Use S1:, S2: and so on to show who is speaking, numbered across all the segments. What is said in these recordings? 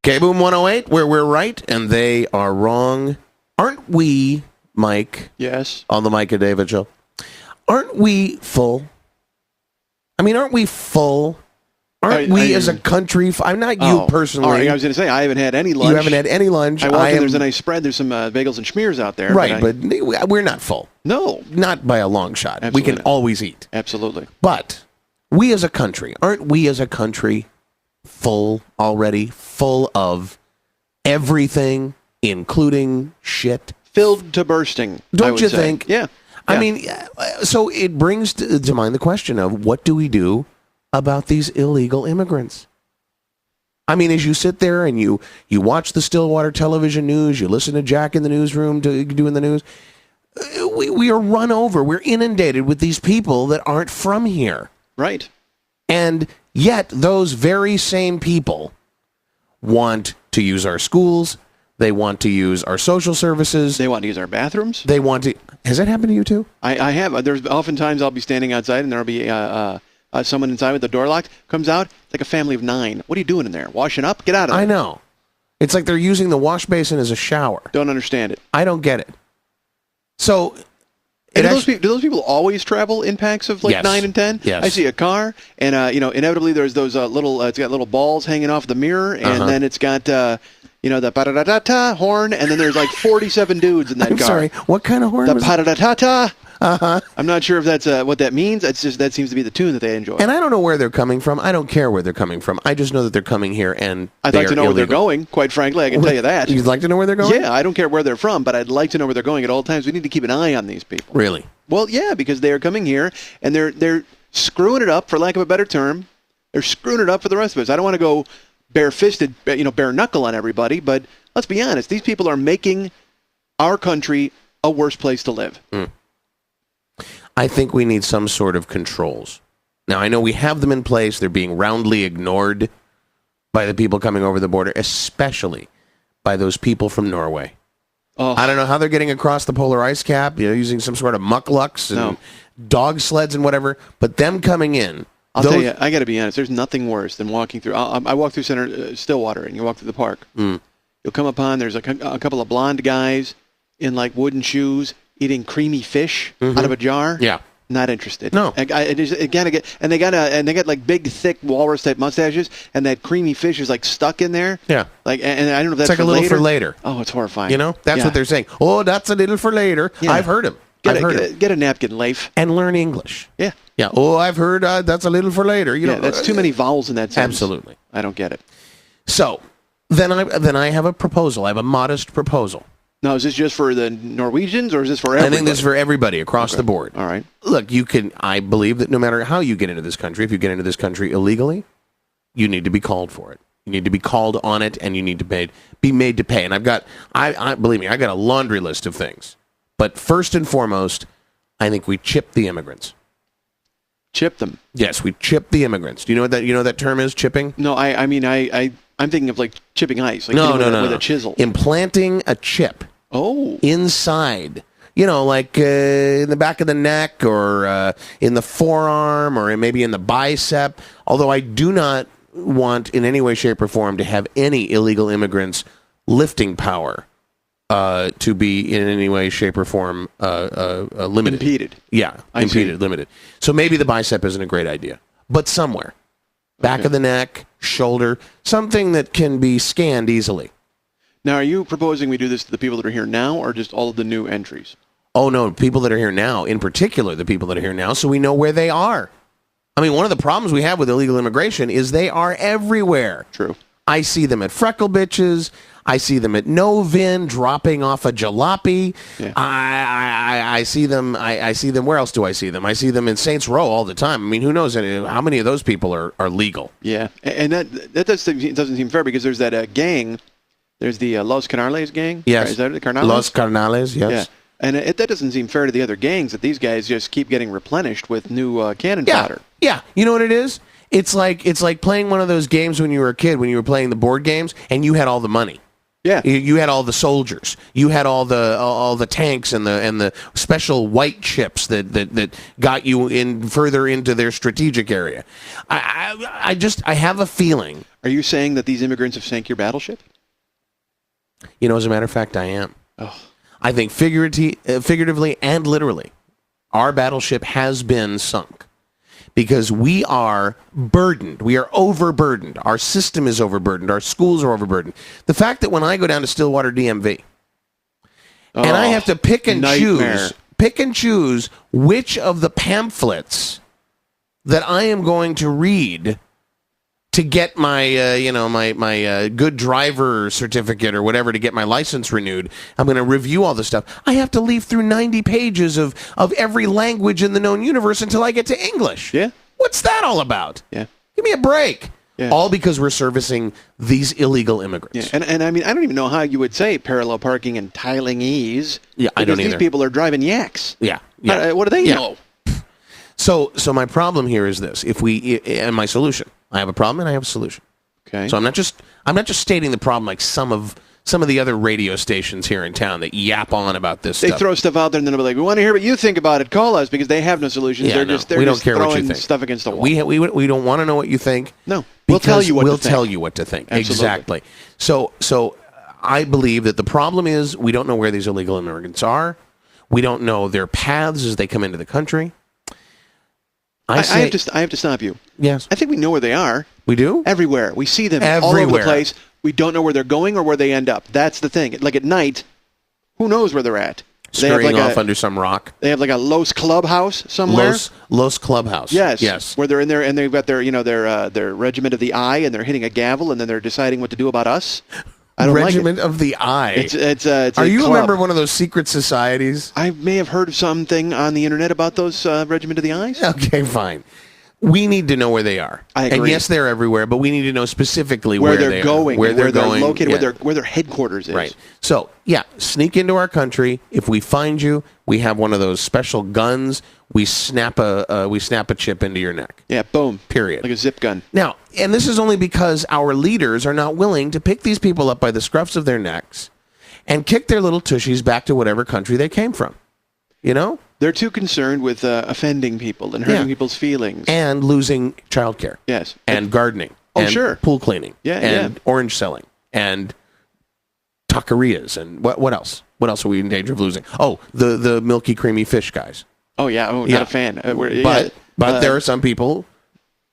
S1: K-Boom 108, where we're right and they are wrong. Aren't we, Mike?
S2: Yes.
S1: On the Mike and David show. Aren't we full? I mean, aren't we full? Aren't we as a country? I'm not you personally.
S2: All right, I was going to say, I haven't had any lunch.
S1: You haven't had any lunch.
S2: I walk in, there's a nice spread. There's some bagels and schmears out there.
S1: Right, but we're not full.
S2: No.
S1: Not by a long shot.
S2: Absolutely
S1: we can
S2: not.
S1: always eat.
S2: Absolutely.
S1: But we as a country, aren't we as a country full already? Full of everything, including shit?
S2: Filled to bursting,
S1: Don't you think?
S2: Yeah.
S1: I mean, so it brings to mind the question of what do we do about these illegal immigrants? I mean, as you sit there and you watch the Stillwater television news, you listen to Jack in the newsroom doing the news, we are run over. We're inundated with these people that aren't from here.
S2: Right.
S1: And yet those very same people want to use our schools. They want to use our social services.
S2: They want to use our bathrooms.
S1: They want to. Has that happened to you too?
S2: I have. There's oftentimes I'll be standing outside and there'll be someone inside with the door locked. Comes out. It's like a family of 9. What are you doing in there? Washing up? Get out of there.
S1: I know. It's like they're using the wash basin as a shower.
S2: Don't understand it.
S1: I don't get it. So,
S2: do those people always travel in packs of like 9 and 10?
S1: Yes.
S2: I see a car, and inevitably there's those little. It's got little balls hanging off the mirror, and then it's got the pa-da-da-da-ta horn, and then there's like 47 dudes in that car.
S1: I'm sorry. What kind of horn?
S2: The
S1: was
S2: pa-da-da-ta-ta. I'm not sure if that's what that means. That's just that seems to be the tune that they enjoy.
S1: And I don't know where they're coming from. I don't care where they're coming from. I just know that they're coming here, and
S2: I'd like to know where they're going. Quite frankly, I can tell you that.
S1: You'd like to know where they're going?
S2: Yeah, I don't care where they're from, but I'd like to know where they're going at all times. We need to keep an eye on these people.
S1: Really?
S2: Well, yeah, because they are coming here and they're screwing it up, for lack of a better term. They're screwing it up for the rest of us. I don't want to go bare-fisted, bare knuckle on everybody, but let's be honest. These people are making our country a worse place to live.
S1: I think we need some sort of controls. Now, I know we have them in place. They're being roundly ignored by the people coming over the border, especially by those people from Norway.
S2: Oh.
S1: I don't know how they're getting across the polar ice cap, using some sort of mucklucks and dog sleds and whatever, but them coming in.
S2: I'll tell you, I got to be honest, there's nothing worse than walking through. I walk through Stillwater, and you walk through the park. You'll come upon, there's a couple of blonde guys in like wooden shoes eating creamy fish out of a jar.
S1: Yeah.
S2: Not interested.
S1: No.
S2: They got like big, thick walrus type mustaches, and that creamy fish is like stuck in there.
S1: Yeah.
S2: Like, and I don't know if that's
S1: like a little for later.
S2: Oh, it's horrifying.
S1: That's what they're saying. Oh, that's a little for later.
S2: Yeah.
S1: I've heard him.
S2: Get a napkin, Leif.
S1: And learn English.
S2: Yeah.
S1: Yeah. Oh, I've heard that's a little for later.
S2: That's too many vowels in that sentence.
S1: Absolutely.
S2: I don't get it.
S1: So, then I have a proposal. I have a modest proposal.
S2: Now, is this just for the Norwegians, or is this for everybody?
S1: I think this is for everybody across the board.
S2: All right.
S1: Look, I believe that no matter how you get into this country, if you get into this country illegally, you need to be called for it. You need to be called on it, and you need to be made to pay. And believe me, I got a laundry list of things. But first and foremost, I think we chip the immigrants.
S2: Chip them?
S1: Yes, we chip the immigrants. Do you know what that term is, chipping?
S2: No, I'm thinking of like chipping ice. Like
S1: no.
S2: With a chisel.
S1: Implanting a chip.
S2: Oh.
S1: Inside. Like in the back of the neck, or in the forearm, or maybe in the bicep. Although I do not want in any way, shape, or form to have any illegal immigrants' lifting power to be in any way, shape, or form limited.
S2: Impeded.
S1: Yeah, limited. So maybe the bicep isn't a great idea. But somewhere. Back of the neck, shoulder, something that can be scanned easily.
S2: Now, are you proposing we do this to the people that are here now, or just all of the new entries?
S1: Oh, no, people that are here now, in particular the people that are here now, so we know where they are. I mean, one of the problems we have with illegal immigration is they are everywhere.
S2: True.
S1: I see them at Freckle Bitches. I see them at Novin dropping off a jalopy.
S2: Yeah.
S1: I see them. I see them. Where else do I see them? I see them in Saints Row all the time. I mean, who knows how many of those people are legal?
S2: Yeah, and that doesn't seem fair, because there's that gang. There's the Los Canales gang.
S1: Yes.
S2: Is that the Carnales?
S1: Los Carnales, yes.
S2: Yeah. And that doesn't seem fair to the other gangs, that these guys just keep getting replenished with new cannon fodder.
S1: Yeah. You know what it is? It's like playing one of those games when you were a kid, when you were playing the board games, and you had all the money.
S2: Yeah.
S1: You had all the soldiers. You had all the tanks and the special white chips that got you in further into their strategic area. I have a feeling.
S2: Are you saying that these immigrants have sank your battleship?
S1: You know, as a matter of fact, I am.
S2: Oh.
S1: I think figuratively and literally, our battleship has been sunk because we are burdened. We are overburdened. Our system is overburdened. Our schools are overburdened. The fact that when I go down to Stillwater DMV and I have to pick and choose which of the pamphlets that I am going to read to get my, my good driver certificate or whatever to get my license renewed. I'm going to review all this stuff. I have to leaf through 90 pages of every language in the known universe until I get to English.
S2: Yeah.
S1: What's that all about?
S2: Yeah.
S1: Give me a break.
S2: Yeah.
S1: All because we're servicing these illegal immigrants.
S2: Yeah. And I mean, I don't even know how you would say parallel parking and tiling ease.
S1: Yeah, I don't
S2: because
S1: either.
S2: These people are driving yaks.
S1: Yeah. Yeah.
S2: What do they know?
S1: So my problem here is this. And my solution. I have a problem and I have a solution.
S2: Okay.
S1: So I'm not just stating the problem like some of the other radio stations here in town that yap on about this
S2: They
S1: stuff.
S2: throw stuff out there and then they'll be like, we want to hear what you think about it. Call us, because they have no solutions.
S1: Yeah,
S2: They're
S1: we don't
S2: just
S1: care what you
S2: throwing
S1: think.
S2: stuff against the wall.
S1: We don't want to know what you think.
S2: No. We'll tell you what
S1: we'll
S2: to think.
S1: tell you what to think.
S2: Absolutely.
S1: Exactly. So I believe that the problem is we don't know where these illegal immigrants are. We don't know their paths as they come into the country. I
S2: have to stop you.
S1: Yes.
S2: I think we know where they are.
S1: We do?
S2: Everywhere. We see them all over the
S1: Everywhere.
S2: place. We don't know where they're going or where they end up. That's the thing. Like at night, who knows where they're at?
S1: Scurrying off under some rock.
S2: They have like a Los Clubhouse somewhere.
S1: Los Clubhouse.
S2: Yes. Where they're in there and they've got their regiment of the eye and they're hitting a gavel and then they're deciding what to do about us. I don't
S1: Regiment
S2: like it.
S1: of the Eye.
S2: It's
S1: Are you a
S2: club.
S1: member of one of those secret societies?
S2: I may have heard of something on the internet about those Regiment of the Eyes.
S1: Okay, fine. We need to know where they are.
S2: I agree.
S1: And yes, they're everywhere, but we need to know specifically
S2: where
S1: they
S2: they're
S1: are,
S2: going,
S1: where they're going,
S2: located,
S1: yeah.
S2: where their headquarters is.
S1: Right. So, yeah, sneak into our country. If we find you, we have one of those special guns. We snap a chip into your neck.
S2: Yeah, boom.
S1: Period.
S2: Like a zip gun.
S1: Now, and this is only because our leaders are not willing to pick these people up by the scruffs of their necks and kick their little tushies back to whatever country they came from. You know?
S2: They're too concerned with offending people and hurting people's feelings.
S1: And losing childcare.
S2: Yes.
S1: And gardening.
S2: Oh,
S1: and
S2: sure.
S1: Pool cleaning.
S2: Yeah,
S1: and orange selling. And taquerias. And what else? What else are we in danger of losing? Oh, the milky, creamy fish guys.
S2: Oh, yeah. Oh, not a fan.
S1: But there are some people,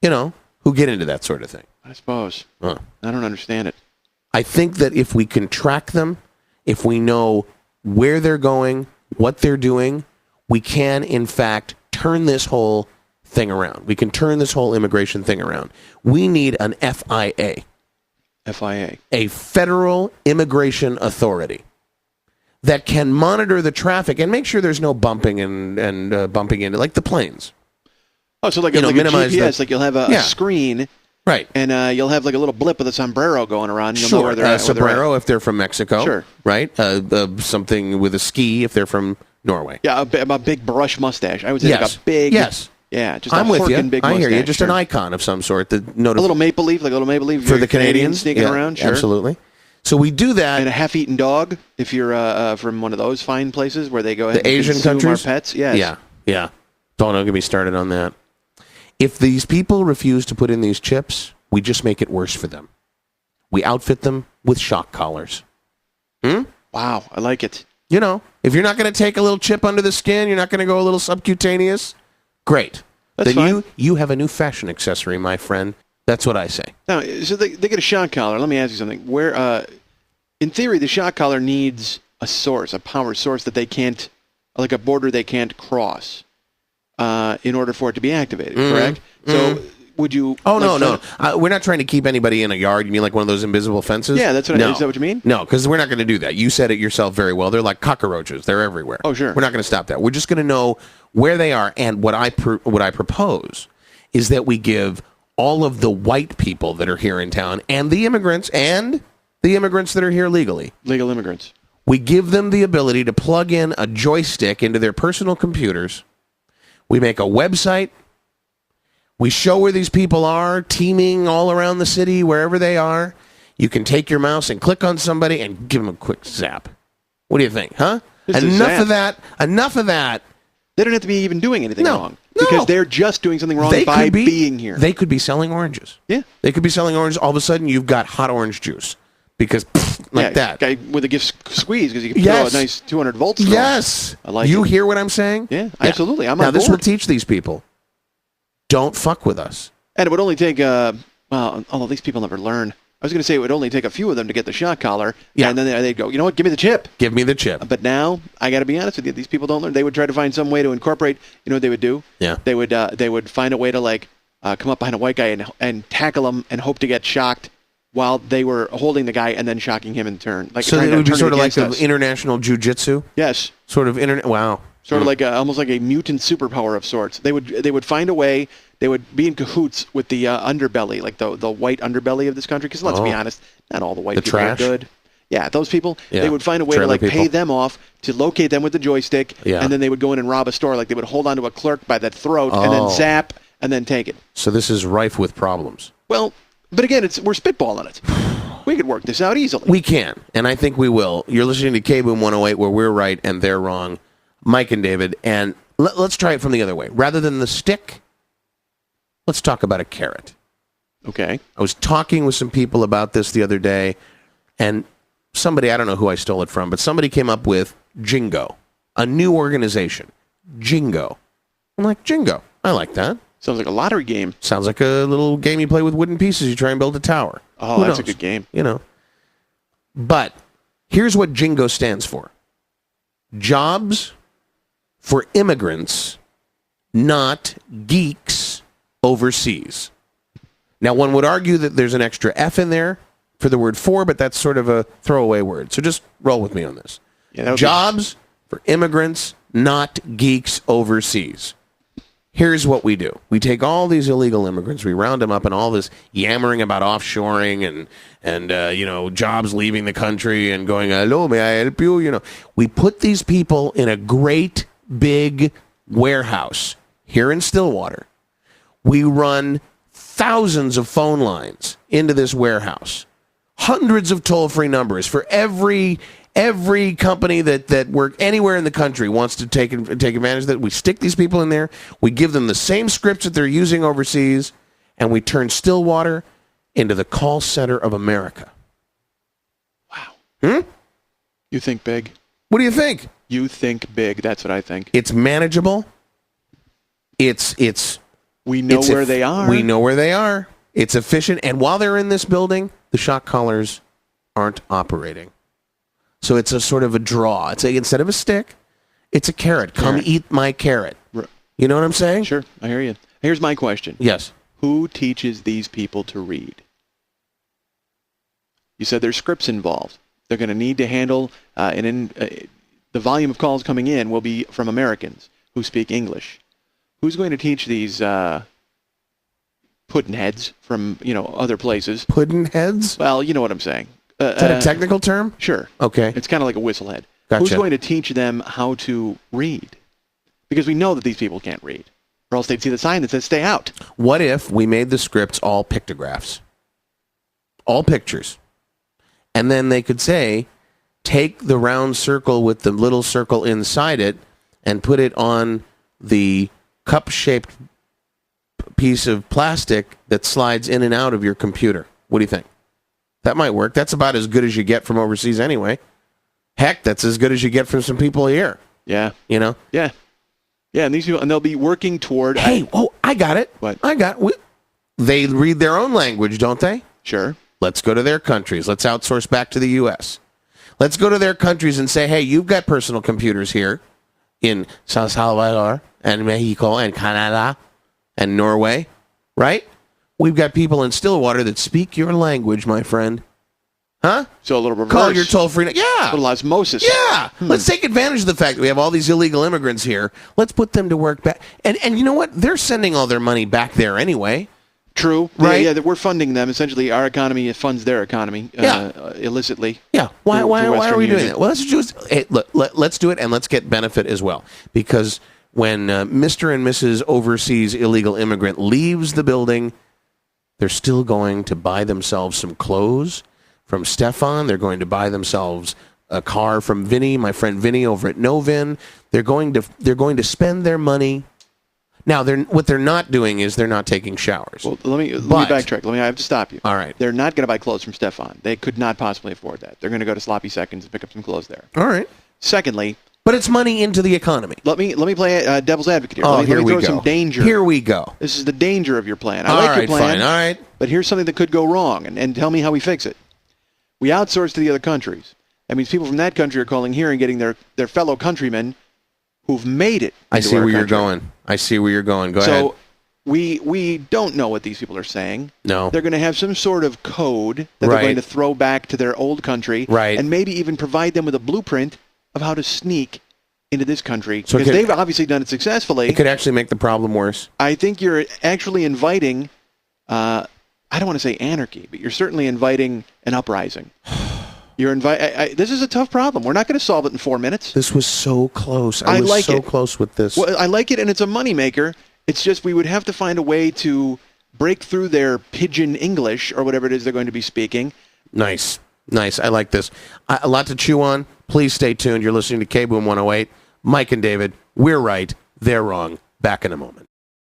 S1: who get into that sort of thing.
S2: I suppose. I don't understand it.
S1: I think that if we can track them, if we know where they're going, what they're doing, we can, in fact, turn this whole thing around. We can turn this whole immigration thing around. We need an FIA.
S2: FIA.
S1: A Federal Immigration Authority that can monitor the traffic and make sure there's no bumping and bumping into, like the planes.
S2: Oh, so like,
S1: minimize
S2: a GPS, like you'll have a screen.
S1: Right.
S2: And you'll have like a little blip with a sombrero going around. You'll know
S1: Sure.
S2: where they're at.
S1: Sombrero if they're from Mexico.
S2: Sure.
S1: Right. Something with a ski if they're from Norway.
S2: Yeah, a big brush mustache. I would say like a big.
S1: Yes.
S2: Yeah, just
S1: I'm
S2: a
S1: with you.
S2: big mustache.
S1: I hear you. Just an icon of some sort. A
S2: little maple leaf,
S1: for the Canadians
S2: sneaking around. Sure.
S1: Absolutely. So we do that.
S2: And a half-eaten dog, if you're from one of those fine places where they go ahead
S1: the
S2: and
S1: Asian
S2: consume
S1: countries.
S2: our pets. Yes.
S1: Yeah. Don't get me started on that. If these people refuse to put in these chips, we just make it worse for them. We outfit them with shock collars.
S2: Wow, I like it.
S1: If you're not going to take a little chip under the skin, you're not going to go a little subcutaneous, great.
S2: That's
S1: then
S2: fine.
S1: you have a new fashion accessory, my friend. That's what I say.
S2: Now, so they get a shock collar. Let me ask you something. Where, in theory, the shock collar needs a source, a power source that they can't, like a border they can't cross, in order for it to be activated. Correct. So, would you?
S1: Oh no. We're not trying to keep anybody in a yard. You mean like one of those invisible fences?
S2: Yeah, that's what.
S1: No.
S2: Is that what you mean?
S1: No, because we're not going to do that. You said it yourself very well. They're like cockroaches. They're everywhere.
S2: Oh, sure.
S1: We're not going to stop that. We're just going to know where they are. And what I propose is that we give all of the white people that are here in town and the immigrants that are here legally.
S2: Legal immigrants.
S1: We give them the ability to plug in a joystick into their personal computers. We make a website. We show where these people are, teeming all around the city, wherever they are. You can take your mouse and click on somebody and give them a quick zap. What do you think, huh?
S2: Just a
S1: Enough
S2: zap.
S1: of that. Enough of that.
S2: They don't have to be even doing anything
S1: No,
S2: wrong.
S1: no.
S2: Because they're just doing something wrong
S1: They
S2: by
S1: could be
S2: being here.
S1: They could be selling oranges.
S2: Yeah.
S1: They could be selling oranges. All of a sudden, you've got hot orange juice because like that.
S2: Guy with a gift squeeze because you can
S1: Yes.
S2: throw a nice 200 volts. through 'em.
S1: Yes.
S2: I like
S1: you
S2: it.
S1: hear what I'm saying?
S2: Yeah, absolutely. I'm
S1: now,
S2: on
S1: this will
S2: board.
S1: teach these people. Don't fuck with us.
S2: And it would only take, well, although these people never learn. I was going to say it would only take a few of them to get the shock collar.
S1: Yeah.
S2: And then they'd go, you know what, give me the chip.
S1: Give me the chip.
S2: But now, I got to be honest with you, these people don't learn. They would try to find some way to incorporate, you know what they would do?
S1: Yeah.
S2: They would find a way to, like, come up behind a white guy and tackle him and hope to get shocked while they were holding the guy and then shocking him in turn. Like
S1: So
S2: trying
S1: it
S2: to
S1: would be
S2: turn
S1: sort of like
S2: against
S1: the
S2: us.
S1: international jujitsu?
S2: Yes.
S1: Sort of internet. Wow.
S2: Sort of like almost like a mutant superpower of sorts. They would find a way. They would be in cahoots with the underbelly, like the white underbelly of this country. Because let's be honest, not all the white
S1: The
S2: people
S1: trash?
S2: are good. Yeah, those people.
S1: Yeah.
S2: They would find a way to
S1: Trailer
S2: like pay
S1: people.
S2: them off to locate them with the joystick,
S1: Yeah.
S2: and then they would go in and rob a store. Like they would hold onto a clerk by the throat and then
S1: Oh.
S2: zap and then take it.
S1: So this is rife with problems.
S2: Well, but again, we're spitballing it. We could work this out easily.
S1: We can, and I think we will. You're listening to K-Boom 108, where we're right and they're wrong. Mike and David, and let's try it from the other way. Rather than the stick, let's talk about a carrot.
S2: Okay.
S1: I was talking with some people about this the other day, and somebody, I don't know who I stole it from, but somebody came up with Jingo, a new organization. Jingo. I'm like, Jingo. I like that.
S2: Sounds like a lottery game.
S1: Sounds like a little game you play with wooden pieces. You try and build a tower.
S2: Oh,
S1: Who
S2: that's a
S1: knows?
S2: good game.
S1: You know. But here's what Jingo stands for. Jobs for immigrants, not geeks overseas. Now, one would argue that there's an extra F in there for the word for, but that's sort of a throwaway word. So just roll with me on this.
S2: Yeah, that would be-
S1: Jobs for immigrants, not geeks overseas. Here's what we do. We take all these illegal immigrants, we round them up, and all this yammering about offshoring and jobs leaving the country and going, hello, may I help you? You know, we put these people in a great big warehouse here in Stillwater. We run thousands of phone lines into this warehouse, hundreds of toll-free numbers for every company that work anywhere in the country wants to take advantage of that. We stick these people in there. We give them the same scripts that they're using overseas, and we turn Stillwater into the call center of America.
S2: Wow. You think big.
S1: What do you think?
S2: You think big. That's what I think.
S1: It's manageable. It's
S2: We know
S1: it's
S2: where they are.
S1: We know where they are. It's efficient, and while they're in this building, the shock collars aren't operating. So it's a sort of a draw. Instead of a stick, it's a carrot. Come
S2: Carrot.
S1: eat my carrot.
S2: R-
S1: You know what I'm saying?
S2: Sure, I hear you. Here's my question.
S1: Yes.
S2: Who teaches these people to read? You said there's scripts involved. They're going to need to handle, the volume of calls coming in will be from Americans who speak English. Who's going to teach these puddin' heads from, other places?
S1: Puddin' heads?
S2: Well, you know what I'm saying.
S1: Is that a technical term?
S2: Sure.
S1: Okay.
S2: It's kind of like a whistlehead.
S1: Gotcha.
S2: Who's going to teach them how to read? Because we know that these people can't read, or else they'd see the sign that says "Stay out."
S1: What if we made the scripts all pictographs? All pictures. And then they could say, take the round circle with the little circle inside it and put it on the cup-shaped piece of plastic that slides in and out of your computer. What do you think? That might work. That's about as good as you get from overseas anyway. Heck, that's as good as you get from some people here.
S2: Yeah,
S1: You know?
S2: yeah, yeah. And these people, and they'll be working toward.
S1: Hey, I got it.
S2: What?
S1: They read their own language, don't they?
S2: Sure.
S1: Let's go to their countries. Let's outsource back to the U.S. Let's go to their countries and say, hey, you've got personal computers here in San Salvador and Mexico and Canada and Norway, right? We've got people in Stillwater that speak your language, my friend. Huh?
S2: So a little reverse.
S1: Call your toll-free.
S2: A
S1: Yeah.
S2: little osmosis.
S1: Yeah. Let's take advantage of the fact that we have all these illegal immigrants here. Let's put them to work back. And you know what? They're sending all their money back there anyway.
S2: True.
S1: Right.
S2: Yeah, that we're funding them. Essentially, our economy funds their economy
S1: Yeah.
S2: Illicitly.
S1: Yeah. Why
S2: through
S1: are
S2: Western
S1: we doing
S2: Union.
S1: that? Well, let's do it, and let's get benefit as well. Because when Mr. and Mrs. Overseas Illegal Immigrant leaves the building, they're still going to buy themselves some clothes. from Stefan. They're going to buy themselves a car from Vinny, my friend Vinny over at Novin. They're going to spend their money. Now, what they're not doing is they're not taking showers.
S2: Well, let me backtrack. I have to stop you.
S1: All right.
S2: They're not going to buy clothes from Stefan. They could not possibly afford that. They're going to go to Sloppy Seconds and pick up some clothes there.
S1: All right.
S2: Secondly,
S1: but it's money into the economy.
S2: let me play devil's advocate here.
S1: Oh,
S2: let me
S1: here we
S2: throw
S1: go.
S2: some danger.
S1: Here we go.
S2: This is the danger of your plan. I
S1: All
S2: like
S1: right,
S2: your plan.
S1: fine. All right.
S2: But here's something that could go wrong, and tell me how we fix it. We outsource to the other countries. That means people from that country are calling here and getting their fellow countrymen who've made it.
S1: I
S2: into
S1: see
S2: our
S1: where you're
S2: country.
S1: going. I see where you're going. Go ahead.
S2: So we don't know what these people are saying.
S1: No.
S2: They're going to have some sort of code that they're going to throw back to their old country,
S1: Right.
S2: and maybe even provide them with a blueprint of how to sneak into this country,
S1: So
S2: because they've obviously done it successfully.
S1: It could actually make the problem worse.
S2: I think you're actually inviting, I don't want to say anarchy, but you're certainly inviting an uprising. This is a tough problem. We're not going to solve it in 4 minutes.
S1: This was so close.
S2: I
S1: was
S2: like
S1: so
S2: it.
S1: close with this.
S2: Well, I like it, and it's a moneymaker. It's just we would have to find a way to break through their pidgin English or whatever it is they're going to be speaking.
S1: Nice. I like this. A lot to chew on. Please stay tuned. You're listening to K-Boom 108. Mike and David, we're right. They're wrong. Back in a moment.